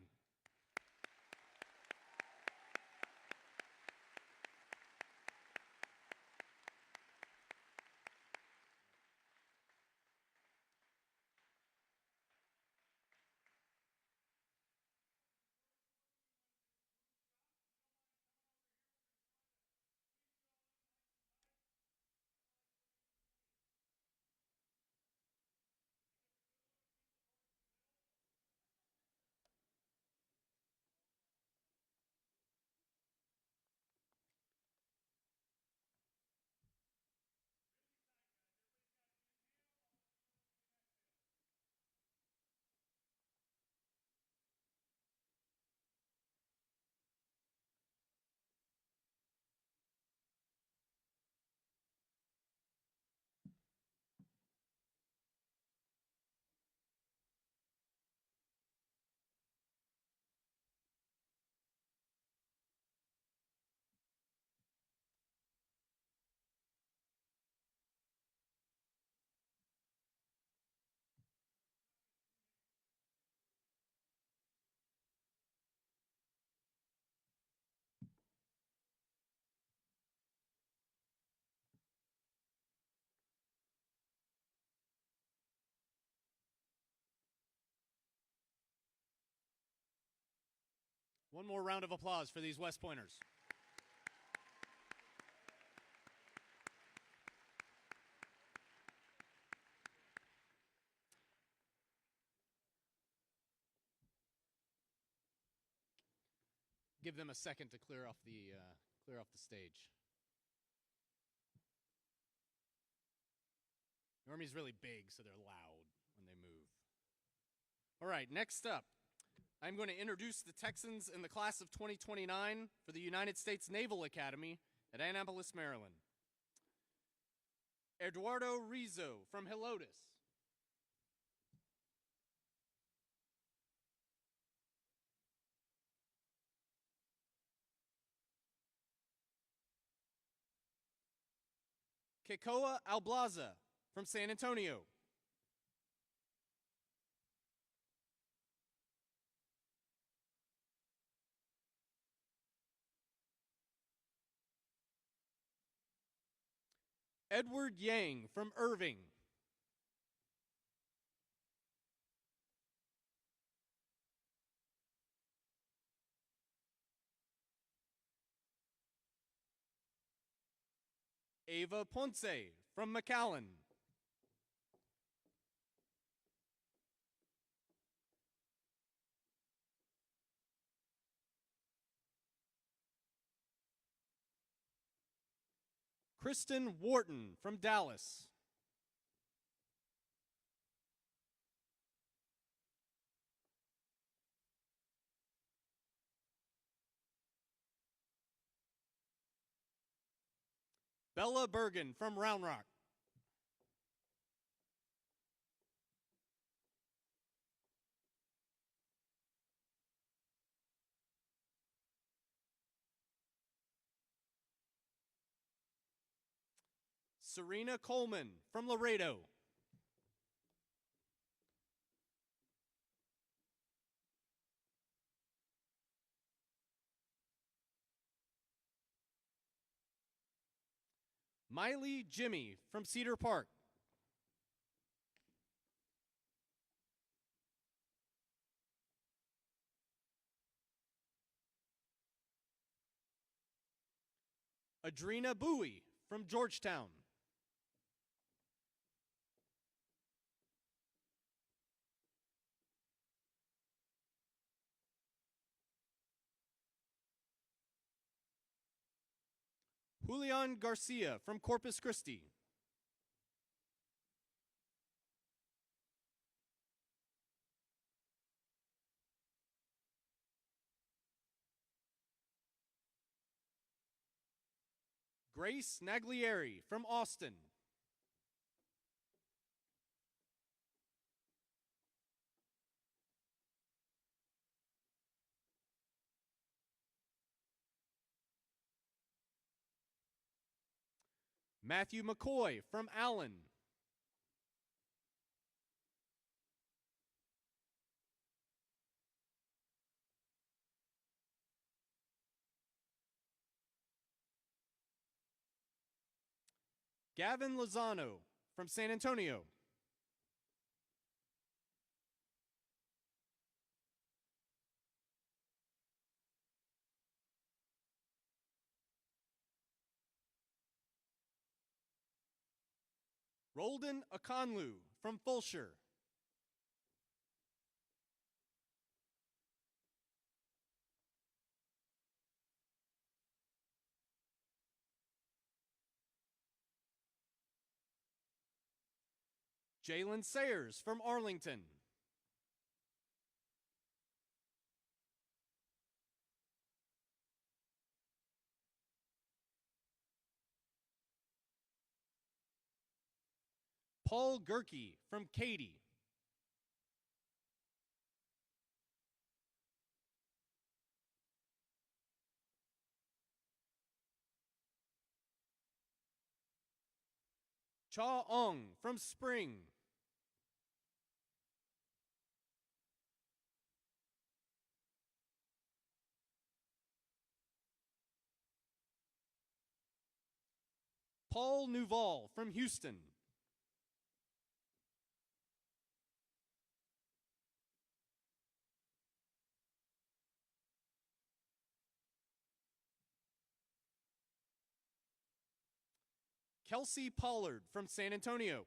S1: One more round of applause for these West Pointers. Give them a second to clear off the stage. The Army's really big, so they're loud when they move. All right, next up, I'm going to introduce the Texans in the class of 2029 for the United States Naval Academy at Annapolis, Maryland. Eduardo Rizzo from Helotes. Kekoa Alblaza from San Antonio. Edward Yang from Irving. Ava Ponce from McAllen. Kristen Wharton from Dallas. Bella Bergen from Round Rock. Serena Coleman from Laredo. Miley Jimmy from Cedar Park. Adrena Bowie from Georgetown. Julian Garcia from Corpus Christi. Grace Naglieri from Austin. Matthew McCoy from Allen. Gavin Lozano from San Antonio. Roldan Akonlu from Fulshire. Jalen Sayers from Arlington. Paul Gerke from Katy. Cha Ong from Spring. Paul Nuval from Houston. Kelsey Pollard from San Antonio.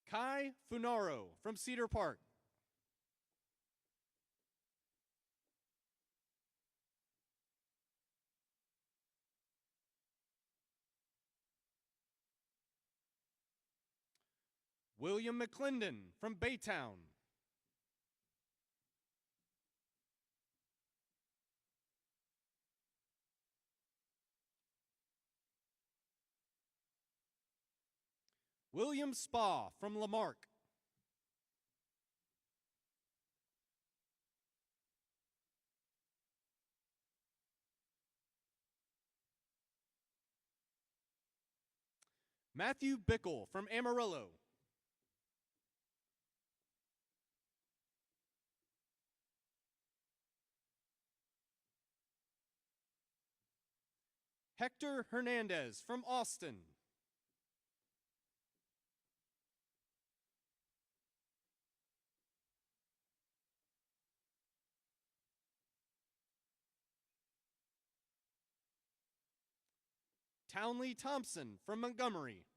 S1: Kai Funaro from Cedar Park. William McClendon from Baytown. William Spa from Lamarck. Matthew Bickle from Amarillo. Hector Hernandez from Austin. Townley Thompson from Montgomery.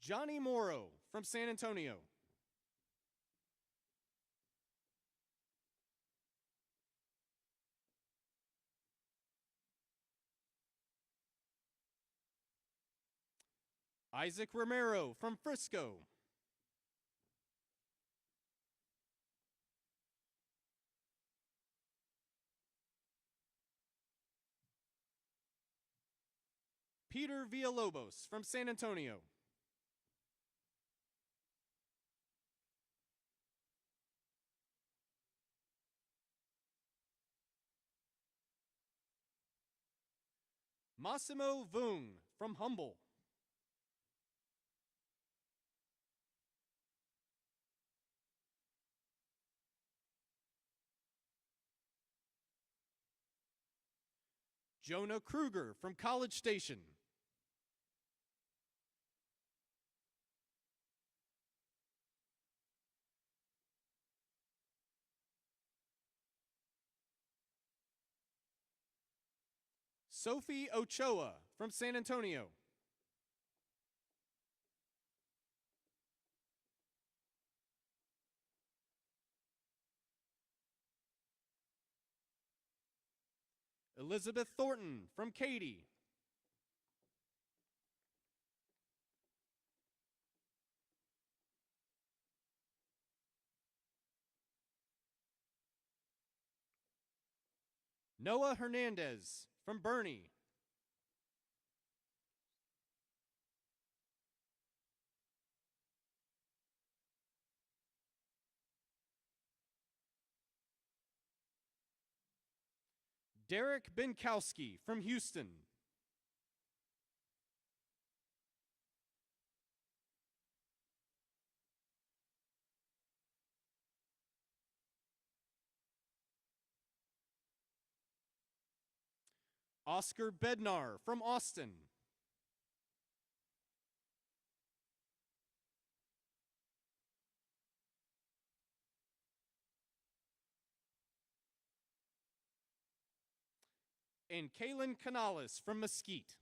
S1: Johnny Morrow from San Antonio. Isaac Romero from Frisco. Peter Villalobos from San Antonio. Massimo Vung from Humble. Jonah Kruger from College Station. Sophie Ochoa from San Antonio. Elizabeth Thornton from Katy. Noah Hernandez from Bernie. Derek Binkowski from Houston. Oscar Bednar from Austin. And Kaylin Canales from Mesquite.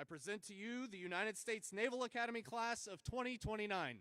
S1: I present to you the United States Naval Academy class of 2029.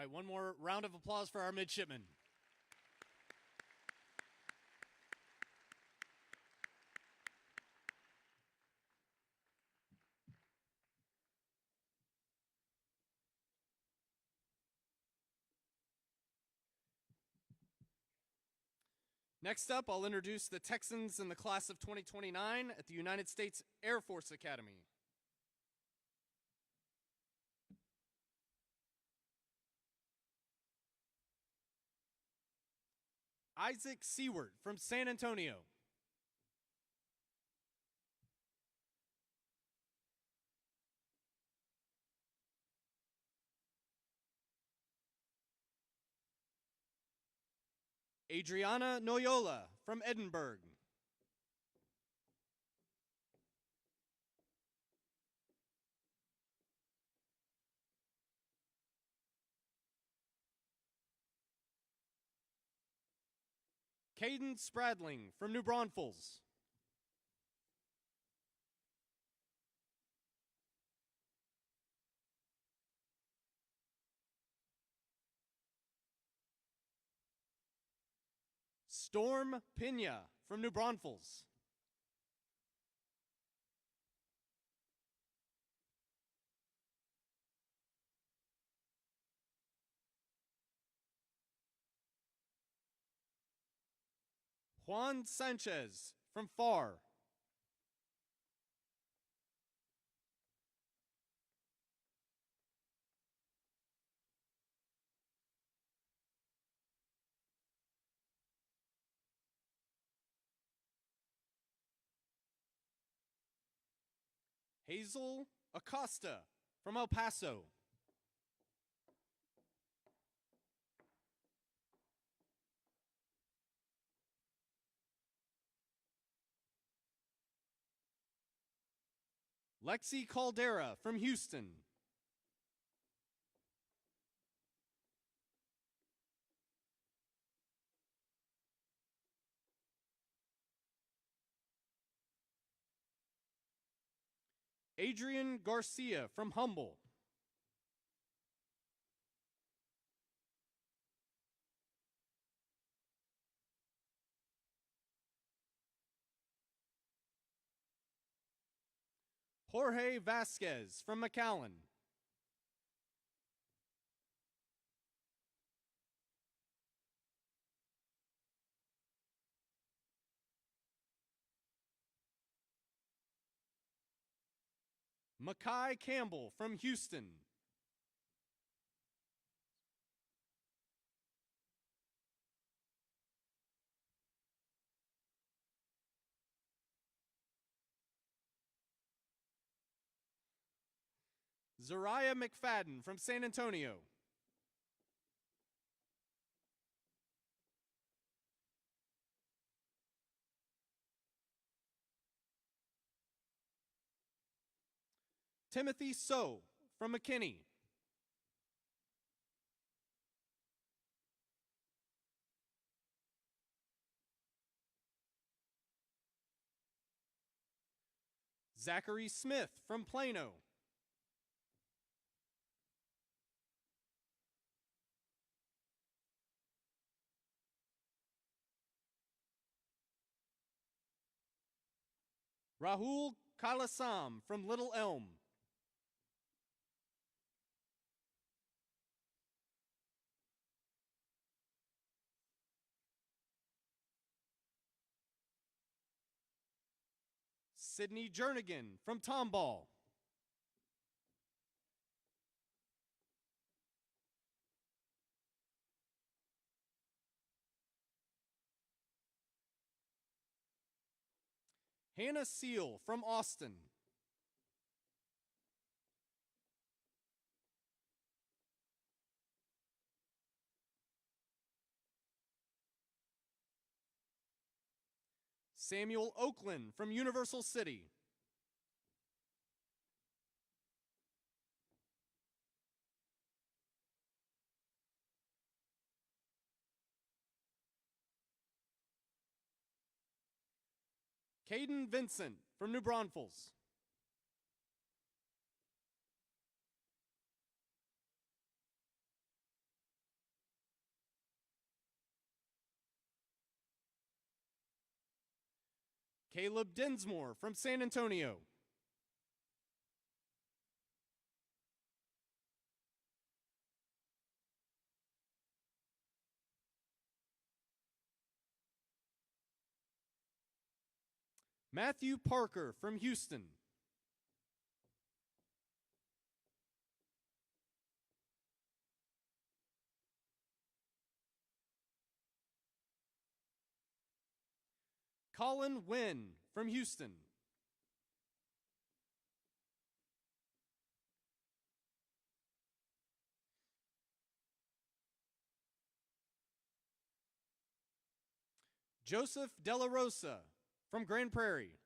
S1: right, one more round of applause for our midshipmen. Next up, I'll introduce the Texans in the class of 2029 at the United States Air Force Academy. Isaac Seward from San Antonio. Adriana Noyola from Edinburgh. Caden Spradling from New Braunfels. Storm Pena from New Braunfels. Juan Sanchez from Farr. Hazel Acosta from El Paso. Lexi Caldera from Houston. Adrian Garcia from Humble. Jorge Vasquez from McAllen. Makai Campbell from Houston. Zariah McFadden from San Antonio. Timothy So from McKinney. Zachary Smith from Plano. Rahul Kalasam from Little Elm. Sydney Jernigan from Tomball. Hannah Seal from Austin. Samuel Oakland from Universal City. Caden Vincent from New Braunfels. Caleb Densmore from San Antonio. Matthew Parker from Houston. Colin Wynn from Houston. Joseph Della Rosa from Grand Prairie.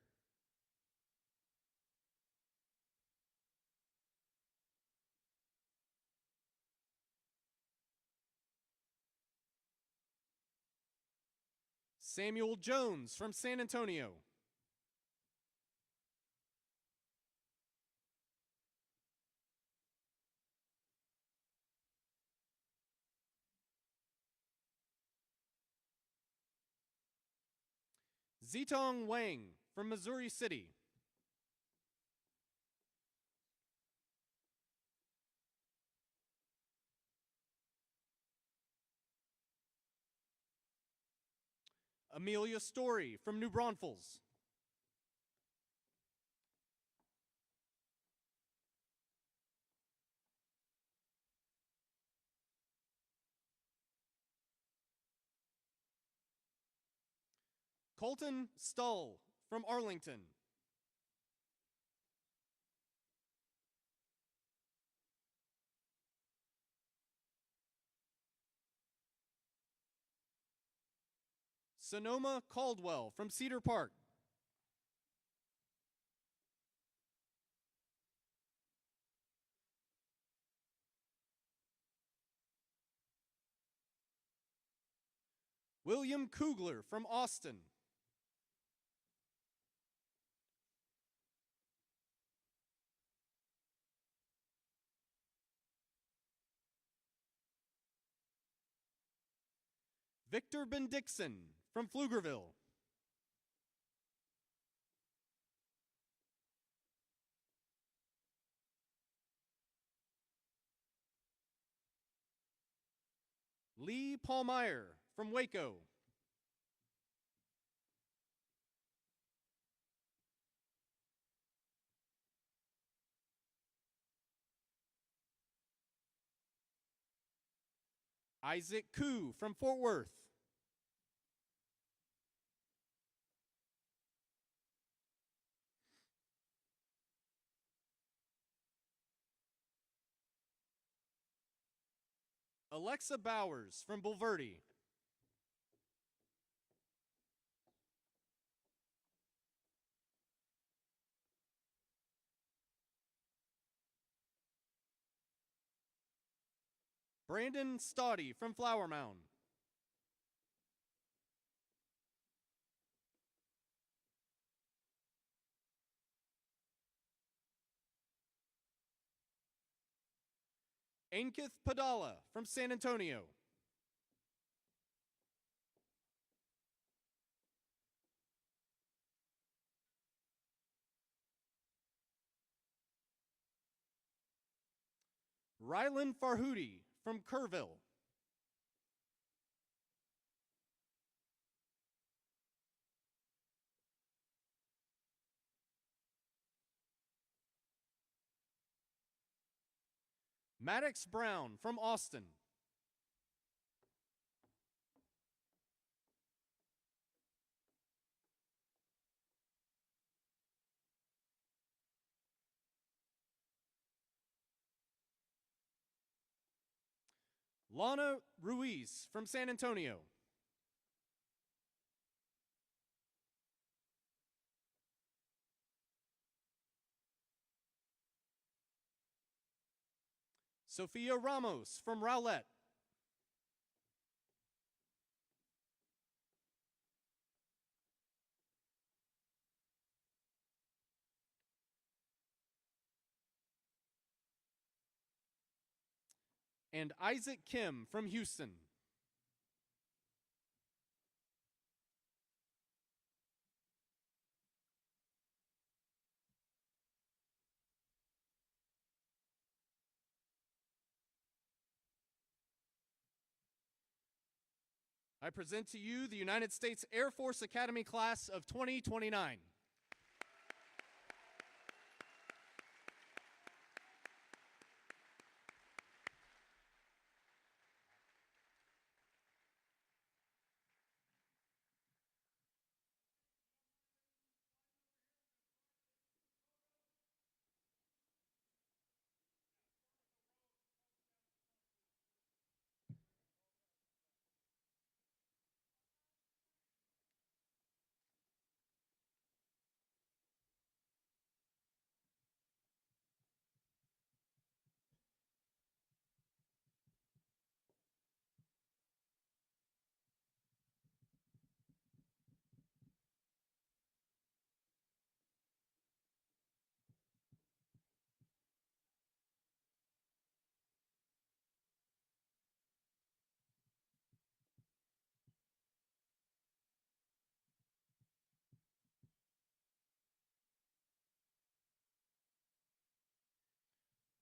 S1: Samuel Jones from San Antonio. Zitong Wang from Missouri City. Amelia Story from New Braunfels. Colton Stull from Arlington. Sonoma Caldwell from Cedar Park. William Kugler from Austin. Victor Bendixson from Pflugerville. Lee Paulmeyer from Waco. Isaac Koo from Fort Worth. Alexa Bowers from Bulverde. Brandon Stoddy from Flower Mound. Ankith Padala from San Antonio. Rylan Farhoudi from Kerrville. Maddox Brown from Austin. Lana Ruiz from San Antonio. Sophia Ramos from Rowlett. And Isaac Kim from Houston. I present to you the United States Air Force Academy class of 2029.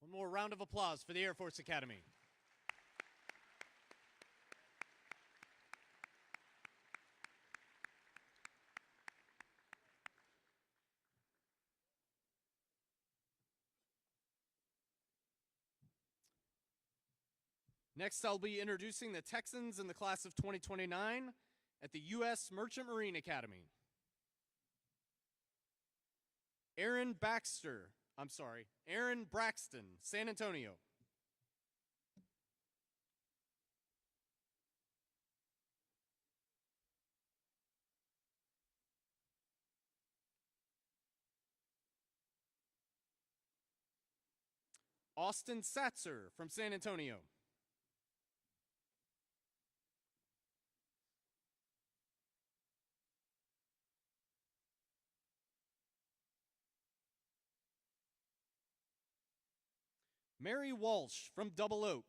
S1: One more round of applause for the Air Force Academy. Next, I'll be introducing the Texans in the class of 2029 at the U.S. Merchant Marine Academy. Aaron Braxton, San Antonio. Austin Satzer from San Antonio. Mary Walsh from Double Oak.